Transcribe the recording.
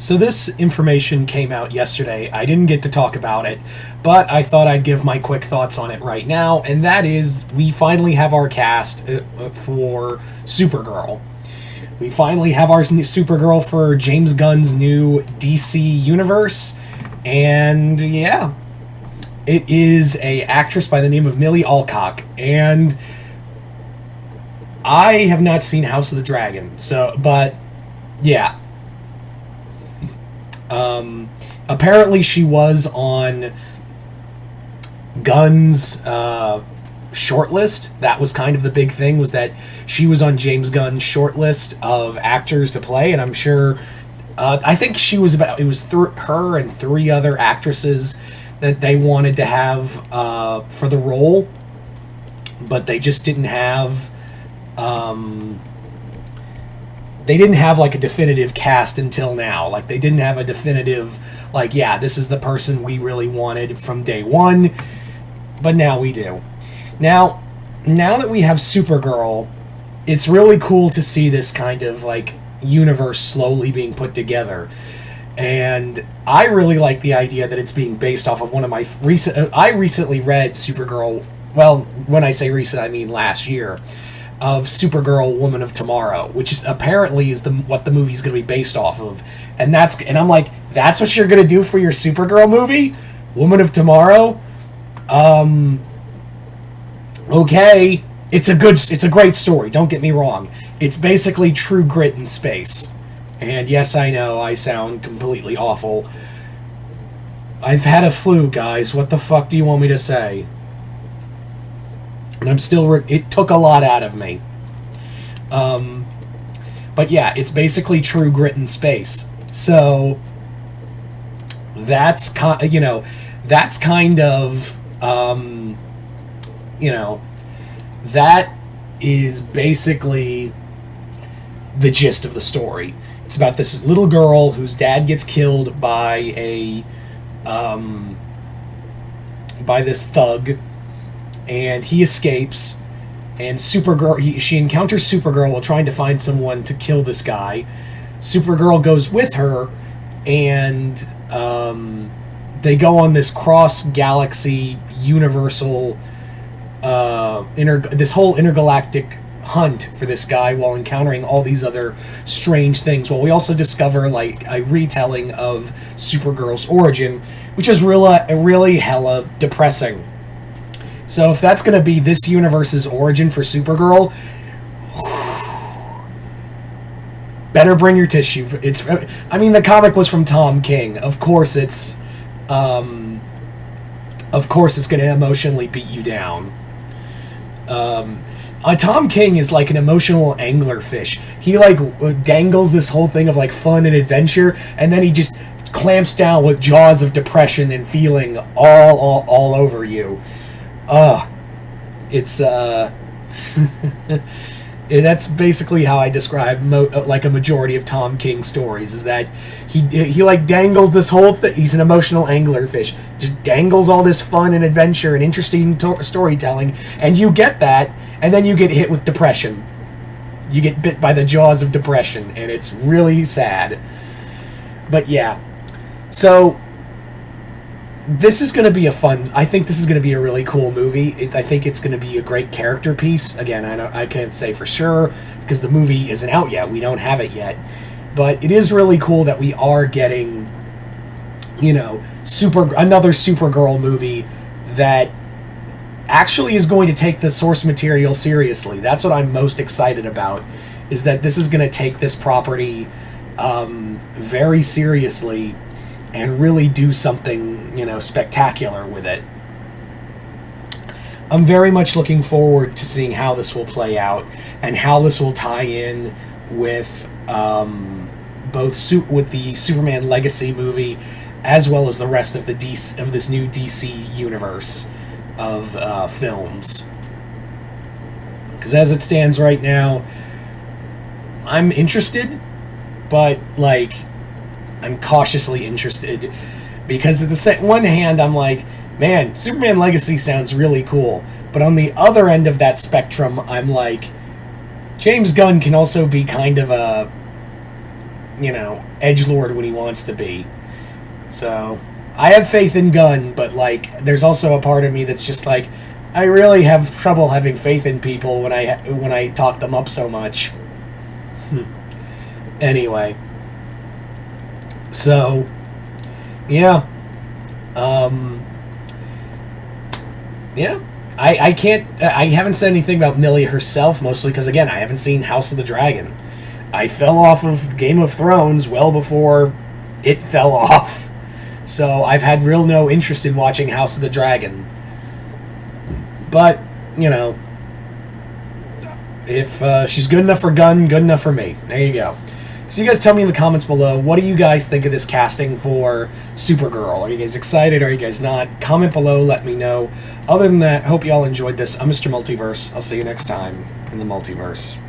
So this information came out yesterday. I didn't get to talk about it, but I thought I'd give my quick thoughts on it right now, and that is we finally have our cast for Supergirl. We finally have our new Supergirl for James Gunn's new DC universe, and yeah, it is a actress by the name of Millie Alcock, and I have not seen House of the Dragon, but yeah. Apparently she was on Gunn's shortlist. That was kind of the big thing, was that she was on James Gunn's shortlist of actors to play, and I'm sure I think her and three other actresses that they wanted to have for the role, but they just didn't have like a definitive cast until now. Like, they didn't have a definitive, like, yeah, this is the person we really wanted from day one, but now we do. Now that we have Supergirl, it's really cool to see this kind of, like, universe slowly being put together. And I really like the idea that it's being based off of one of my I recently read Supergirl, well, when I say recent, I mean last year, of Supergirl Woman of Tomorrow, which is apparently what the movie's going to be based off of. And I'm like, that's what you're going to do for your Supergirl movie? Woman of Tomorrow? Okay. It's a great story, don't get me wrong. It's basically True Grit in space. And yes, I know, I sound completely awful. I've had a flu, guys. What the fuck do you want me to say? And I'm still... it took a lot out of me. But yeah, it's basically True Grit in space. So that's kind of, that is basically the gist of the story. It's about this little girl whose dad gets killed by by this thug, and he escapes, and she encounters Supergirl while trying to find someone to kill this guy. Supergirl goes with her, and they go on this cross-galaxy, universal, this whole intergalactic hunt for this guy while encountering all these other strange things. Well, we also discover, like, a retelling of Supergirl's origin, which is really hella depressing. So if that's going to be this universe's origin for Supergirl, better bring your tissue. The comic was from Tom King. Of course it's going to emotionally beat you down. Tom King is like an emotional anglerfish. He like dangles this whole thing of like fun and adventure, and then he just clamps down with jaws of depression and feeling all over you. It's that's basically how I describe like a majority of Tom King stories, is that he like dangles this whole thing. He's an emotional anglerfish, just dangles all this fun and adventure and interesting storytelling, and you get that, and then you get hit with depression. You get bit by the jaws of depression, and it's really sad. But yeah, so this is going to be I think this is going to be a really cool movie. I think it's going to be a great character piece. Again, I can't say for sure because the movie isn't out yet. We don't have it yet. But it is really cool that we are getting, another Supergirl movie that actually is going to take the source material seriously. That's what I'm most excited about, is that this is going to take this property very seriously and really do something, spectacular with it. I'm very much looking forward to seeing how this will play out and how this will tie in with with the Superman Legacy movie, as well as the rest of this new DC universe of films. Because as it stands right now, I'm interested, but like, I'm cautiously interested, because at the one hand I'm like, man, Superman Legacy sounds really cool, but on the other end of that spectrum I'm like, James Gunn can also be kind of a, edgelord when he wants to be. So I have faith in Gunn, but like, there's also a part of me that's just like, I really have trouble having faith in people when I talk them up so much. Anyway, so yeah, yeah. I can't. I haven't said anything about Millie herself, mostly because again, I haven't seen House of the Dragon. I fell off of Game of Thrones well before it fell off. So I've had real no interest in watching House of the Dragon. But, if she's good enough for Gunn, good enough for me. There you go. So you guys tell me in the comments below, what do you guys think of this casting for Supergirl? Are you guys excited? Are you guys not? Comment below, let me know. Other than that, hope you all enjoyed this. I'm Mr. Multiverse. I'll see you next time in the multiverse.